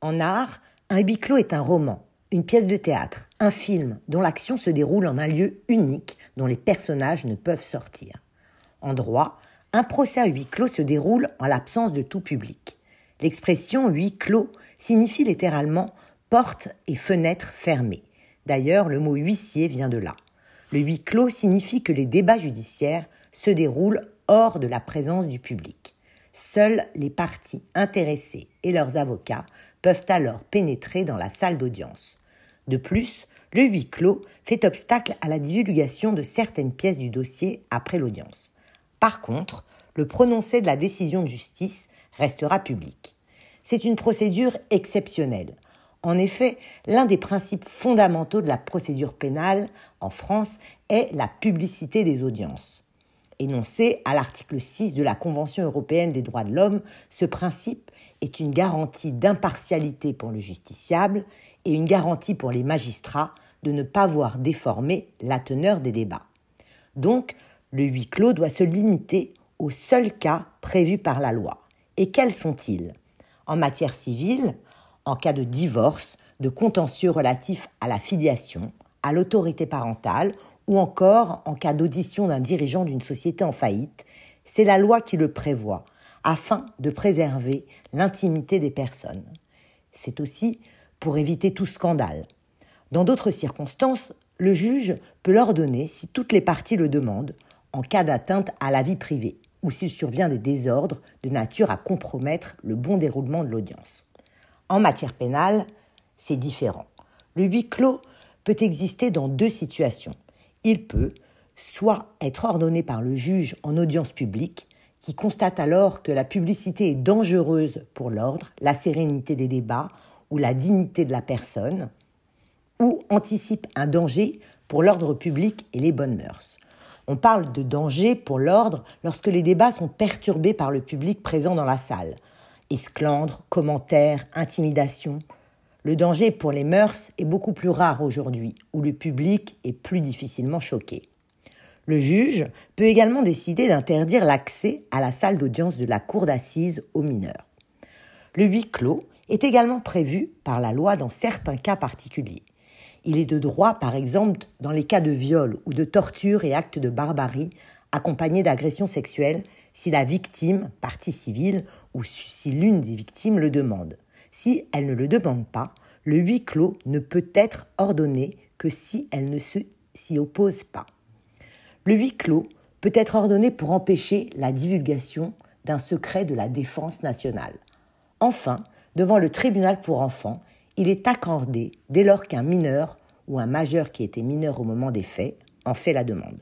En art, un huis clos est un roman, une pièce de théâtre, un film dont l'action se déroule en un lieu unique dont les personnages ne peuvent sortir. En droit, un procès à huis clos se déroule en l'absence de tout public. L'expression huis clos signifie littéralement porte et fenêtre fermées. D'ailleurs, le mot huissier vient de là. Le huis clos signifie que les débats judiciaires se déroulent hors de la présence du public. Seules les parties intéressées et leurs avocats peuvent alors pénétrer dans la salle d'audience. De plus, le huis clos fait obstacle à la divulgation de certaines pièces du dossier après l'audience. Par contre, le prononcé de la décision de justice restera public. C'est une procédure exceptionnelle. En effet, l'un des principes fondamentaux de la procédure pénale en France est la publicité des audiences. Énoncé à l'article 6 de la Convention européenne des droits de l'homme, ce principe est une garantie d'impartialité pour le justiciable et une garantie pour les magistrats de ne pas voir déformer la teneur des débats. Donc, le huis clos doit se limiter aux seuls cas prévus par la loi. Et quels sont-ils ? En matière civile, en cas de divorce, de contentieux relatifs à la filiation, à l'autorité parentale ou encore en cas d'audition d'un dirigeant d'une société en faillite, c'est la loi qui le prévoit, afin de préserver l'intimité des personnes. C'est aussi pour éviter tout scandale. Dans d'autres circonstances, le juge peut l'ordonner si toutes les parties le demandent, en cas d'atteinte à la vie privée ou s'il survient des désordres de nature à compromettre le bon déroulement de l'audience. En matière pénale, c'est différent. Le huis clos peut exister dans deux situations. Il peut soit être ordonné par le juge en audience publique, qui constate alors que la publicité est dangereuse pour l'ordre, la sérénité des débats ou la dignité de la personne, ou anticipe un danger pour l'ordre public et les bonnes mœurs. On parle de danger pour l'ordre lorsque les débats sont perturbés par le public présent dans la salle. Esclandres, commentaires, intimidations. Le danger pour les mœurs est beaucoup plus rare aujourd'hui, où le public est plus difficilement choqué. Le juge peut également décider d'interdire l'accès à la salle d'audience de la cour d'assises aux mineurs. Le huis clos est également prévu par la loi dans certains cas particuliers. Il est de droit, par exemple, dans les cas de viol ou de torture et actes de barbarie accompagnés d'agressions sexuelles, si la victime, partie civile, ou si l'une des victimes le demande. Si elle ne le demande pas, le huis clos ne peut être ordonné que si elle ne s'y oppose pas. Le huis clos peut être ordonné pour empêcher la divulgation d'un secret de la défense nationale. Enfin, devant le tribunal pour enfants, il est accordé dès lors qu'un mineur ou un majeur qui était mineur au moment des faits en fait la demande.